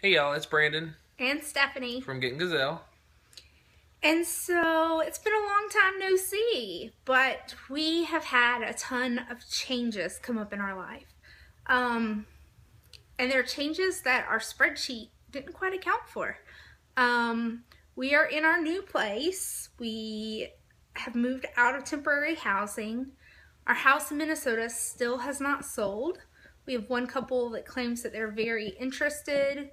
Hey y'all, it's Brandon And Stephanie. from Getting Gazelle. And so it's been a long time no see, but we have had a ton of changes come up in our life. And they're changes that our spreadsheet didn't quite account for. We are in our new place. We have moved out of temporary housing. Our house in Minnesota still has not sold. We have one couple that claims that they're very interested,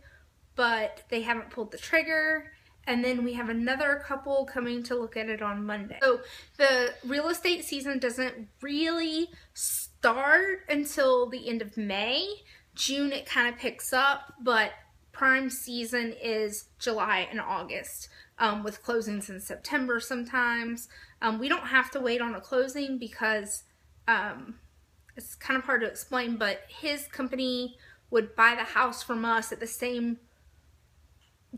but they haven't pulled the trigger. And then we have another couple coming to look at it on Monday. So the real estate season doesn't really start until the end of May. June it kind of picks up, but prime season is July and August, with closings in September sometimes. We don't have to wait on a closing because it's kind of hard to explain, but his company would buy the house from us at the same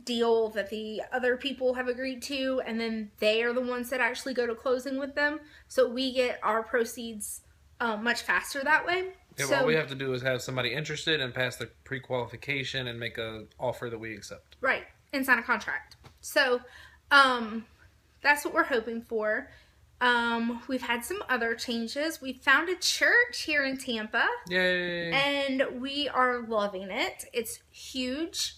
deal that the other people have agreed to, and then they are the ones that actually go to closing with them, so we get our proceeds much faster that way. Yeah, so all we have to do is have somebody interested and pass the pre-qualification and make an offer that we accept. Right, and sign a contract. So that's what we're hoping for. We've had some other changes. We found a church here in Tampa. Yay! And we are loving it. It's huge.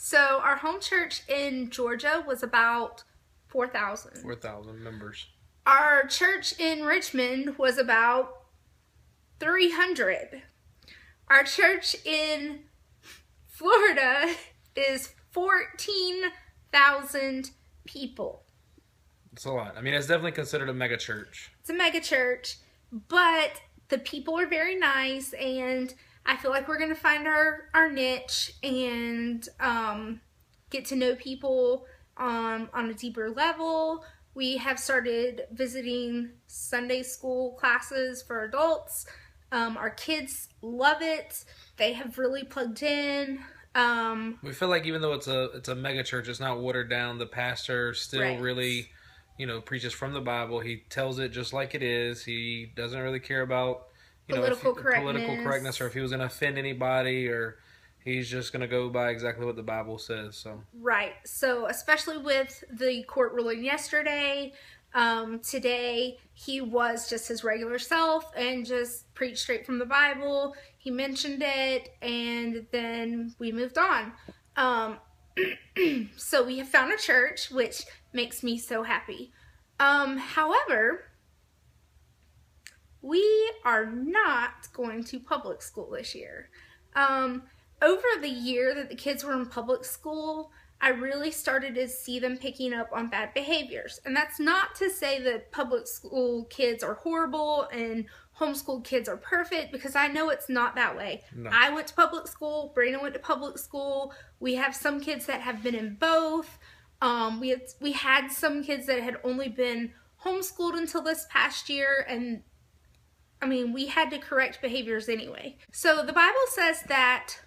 So our home church in Georgia was about 4,000. 4,000 members. Our church in Richmond was about 300. Our church in Florida is 14,000 people. It's a lot. I mean, it's definitely considered a mega church. It's a mega church, but the people are very nice, and I feel like we're going to find our niche and get to know people on a deeper level. We have started visiting Sunday school classes for adults. Our kids love it. They have really plugged in. We feel like even though it's a mega church, it's not watered down. The pastor still really, preaches from the Bible. He tells it just like it is. He doesn't really care about political correctness or if he was going to offend anybody, or he's just going to go by exactly what the Bible says. So right. So especially with the court ruling yesterday, today he was just his regular self and just preached straight from the Bible. He mentioned it, and then we moved on. So we have found a church, which makes me so happy. However, we are not going to public school this year. Over the year that the kids were in public school, I really started to see them picking up on bad behaviors. And that's not to say that public school kids are horrible and homeschooled kids are perfect, because I know it's not that way. No. I went to public school, Brandon went to public school. We have some kids that have been in both. We had some kids that had only been homeschooled until this past year, and I mean, we had to correct behaviors anyway. So the Bible says that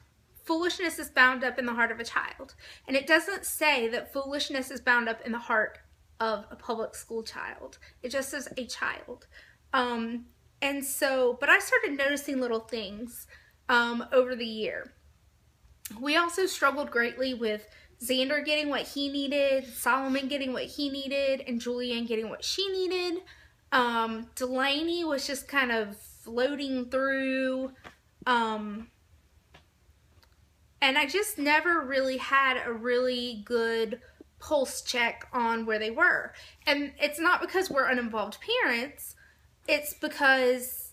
foolishness is bound up in the heart of a child. And it doesn't say that foolishness is bound up in the heart of a public school child. It just says a child. And so, but I started noticing little things over the year. We also struggled greatly with Xander getting what he needed, Solomon getting what he needed, and Julianne getting what she needed. Delaney was just kind of floating through, and I just never really had a really good pulse check on where they were. And it's not because we're uninvolved parents, it's because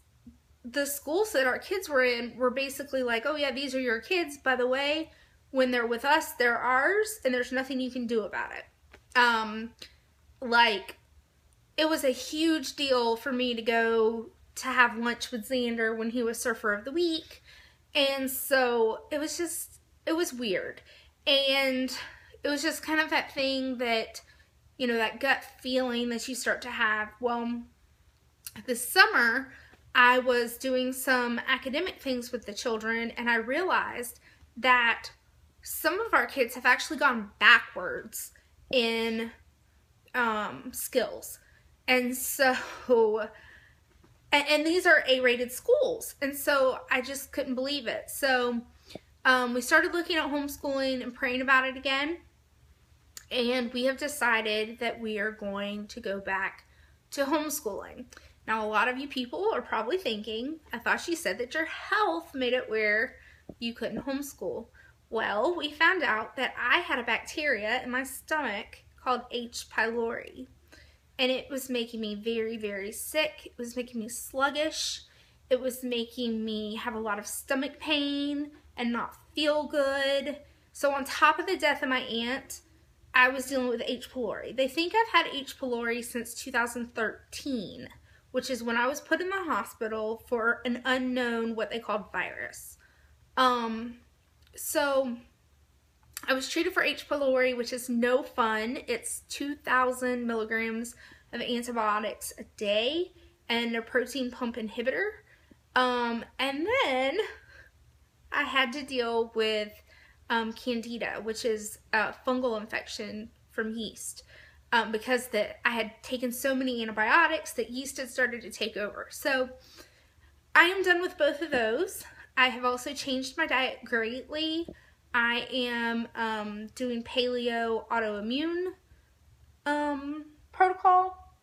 the schools that our kids were in were basically like, oh yeah, these are your kids, by the way, when they're with us, they're ours, and there's nothing you can do about it. It was a huge deal for me to go to have lunch with Xander when he was Surfer of the Week. And so it was weird. And it was just kind of that thing that, that gut feeling that you start to have. Well, this summer, I was doing some academic things with the children, and I realized that some of our kids have actually gone backwards in skills. And so, and these are A-rated schools. And so I just couldn't believe it. So We started looking at homeschooling and praying about it again. And we have decided that we are going to go back to homeschooling. Now, a lot of you people are probably thinking, I thought she said that your health made it where you couldn't homeschool. Well, we found out that I had a bacteria in my stomach called H. pylori. And it was making me very, very sick. It was making me sluggish. It was making me have a lot of stomach pain and not feel good. So on top of the death of my aunt, I was dealing with H. pylori. They think I've had H. pylori since 2013, which is when I was put in the hospital for an unknown, what they called virus. So I was treated for H. pylori, which is no fun. It's 2,000 milligrams of antibiotics a day and a protein pump inhibitor. And then I had to deal with candida, which is a fungal infection from yeast, because I had taken so many antibiotics that yeast had started to take over. So I am done with both of those. I have also changed my diet greatly. I am doing paleo autoimmune protocol.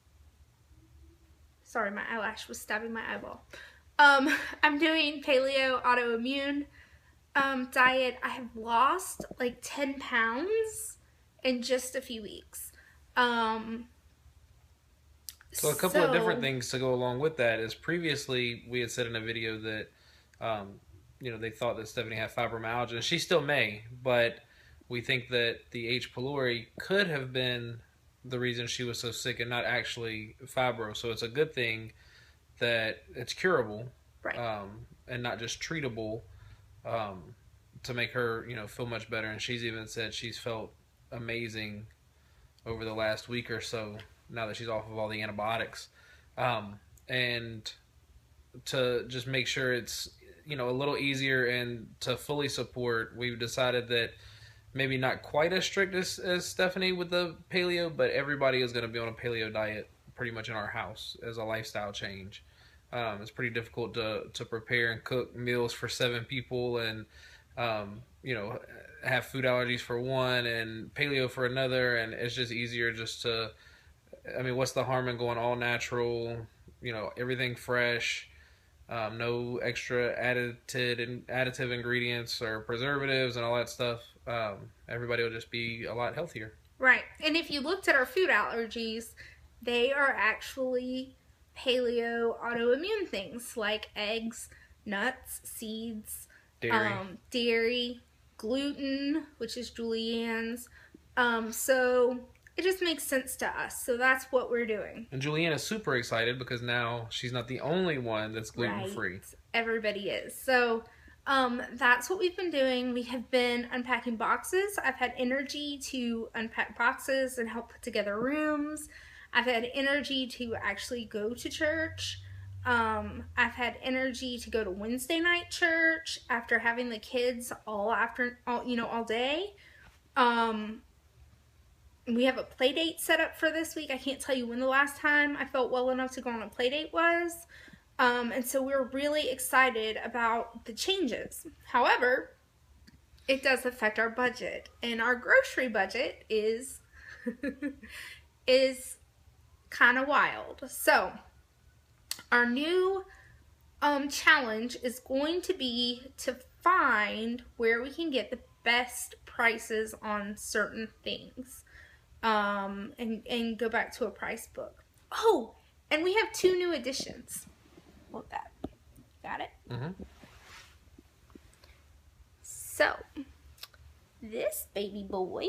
Sorry, my eyelash was stabbing my eyeball. I'm doing paleo autoimmune diet. I have lost like 10 pounds in just a few weeks. So a couple of different things to go along with that is previously we had said in a video that, they thought that Stephanie had fibromyalgia, and she still may, but we think that the H. pylori could have been the reason she was so sick and not actually fibro. So it's a good thing that it's curable, right. And not just treatable, to make her, feel much better. And she's even said she's felt amazing over the last week or so now that she's off of all the antibiotics. And to just make sure it's, a little easier and to fully support, we've decided that maybe not quite as strict as Stephanie with the paleo, but everybody is going to be on a paleo diet pretty much in our house as a lifestyle change. It's pretty difficult to prepare and cook meals for 7 people and, have food allergies for one and paleo for another. And it's just easier what's the harm in going all natural, everything fresh, no extra additive ingredients or preservatives and all that stuff. Everybody will just be a lot healthier. Right. And if you looked at our food allergies, they are actually paleo autoimmune things like eggs, nuts, seeds, dairy, gluten, which is julienne's. So it just makes sense to us. So that's what we're doing. And Julianne is super excited because now she's not the only one that's gluten-free. Right. Everybody is. So that's what we've been doing. We have been unpacking boxes. I've had energy to unpack boxes and help put together rooms. I've had energy to actually go to church. I've had energy to go to Wednesday night church after having the kids all day. We have a play date set up for this week. I can't tell you when the last time I felt well enough to go on a play date was. And so we're really excited about the changes. However, it does affect our budget, and our grocery budget is kind of wild. So our new challenge is going to be to find where we can get the best prices on certain things, and go back to a price book. Oh, and we have 2 new additions. Hold that. Got it? Mm-hmm. So, this baby boy,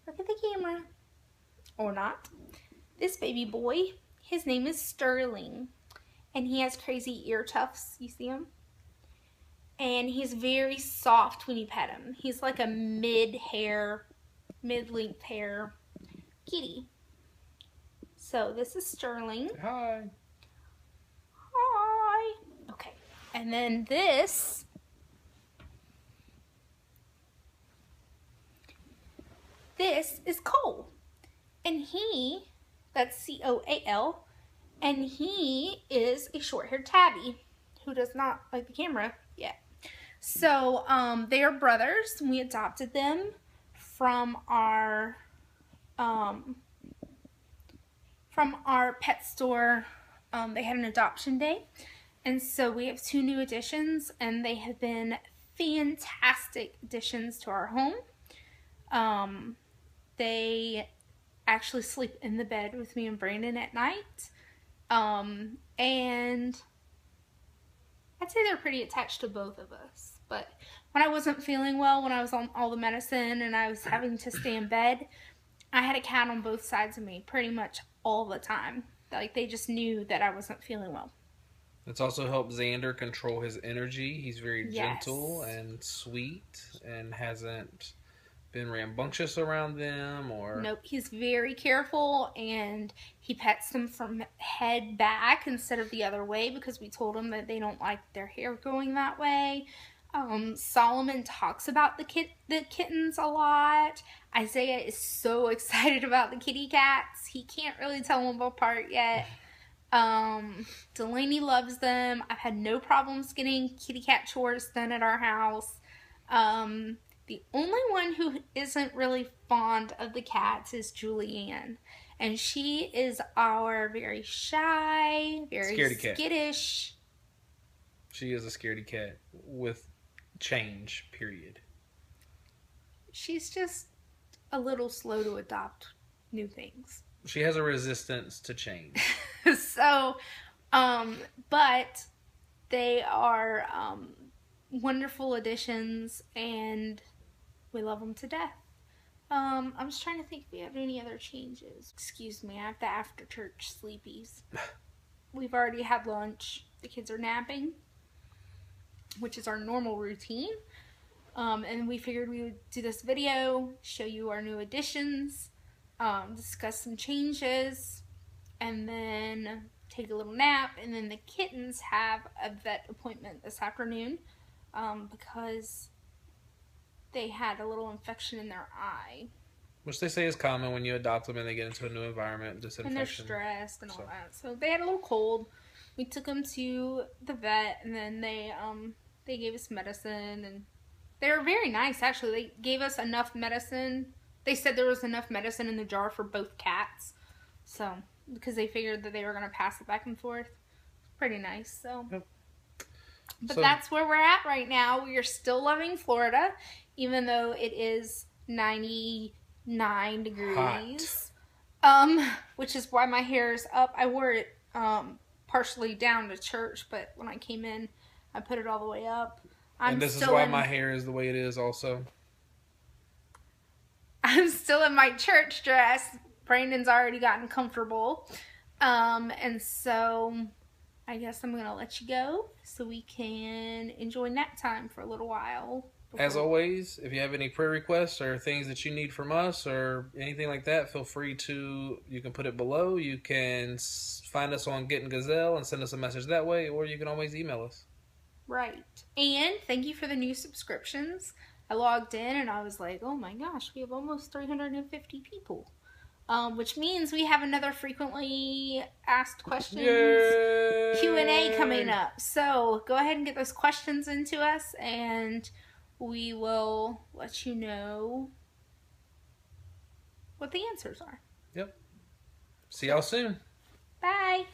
look at the camera, or not. This baby boy, his name is Sterling, and he has crazy ear tufts. You see him? And he's very soft when you pet him. He's like a mid-length hair kitty. So this is Sterling. Hi. Hi. Okay. And then this is Cole. And that's Coal, and he is a short-haired tabby who does not like the camera yet. So, they are brothers. We adopted them from our pet store. They had an adoption day. And so we have 2 new additions, and they have been fantastic additions to our home. They actually sleep in the bed with me and Brandon at night. And I'd say they're pretty attached to both of us. But when I wasn't feeling well, when I was on all the medicine and I was having to stay in bed, I had a cat on both sides of me pretty much all the time. Like, they just knew that I wasn't feeling well. It's also helped Xander control his energy. He's very gentle and sweet and hasn't been rambunctious around them or... Nope, he's very careful, and he pets them from head back instead of the other way because we told him that they don't like their hair going that way. Solomon talks about the kittens a lot. Isaiah is so excited about the kitty cats. He can't really tell them apart yet. Delaney loves them. I've had no problems getting kitty cat chores done at our house. The only one who isn't really fond of the cats is Julianne. And she is our very shy, very skittish. She is a scaredy cat with change, period. She's just a little slow to adopt new things. She has a resistance to change. So, but they are wonderful additions, and we love them to death. I'm just trying to think if we have any other changes. Excuse me, I have the after church sleepies. We've already had lunch. The kids are napping, which is our normal routine. And we figured we would do this video, show you our new additions, discuss some changes, and then take a little nap. And then the kittens have a vet appointment this afternoon because they had a little infection in their eye. Which they say is common when you adopt them and they get into a new environment, just and they're stressed and all that. So they had a little cold. We took them to the vet, and then they gave us medicine, and they were very nice, actually. They gave us enough medicine. They said there was enough medicine in the jar for both cats. So, because they figured that they were going to pass it back and forth. Pretty nice, so. Yep. But that's where we're at right now. We are still loving Florida, even though it is 99 degrees. Hot. Which is why my hair is up. I wore it partially down to church, but when I came in, I put it all the way up. And this is why my hair is the way it is also. I'm still in my church dress. Brandon's already gotten comfortable. And so I guess I'm going to let you go so we can enjoy nap time for a little while. As always, if you have any prayer requests or things that you need from us or anything like that, feel free to, you can put it below. You can find us on Getting Gazelle and send us a message that way, or you can always email us. Right. And thank you for the new subscriptions. I logged in and I was like, oh my gosh, we have almost 350 people. Which means we have another frequently asked questions Q&A coming up. So go ahead and get those questions into us, and we will let you know what the answers are. Yep. See y'all soon. Bye.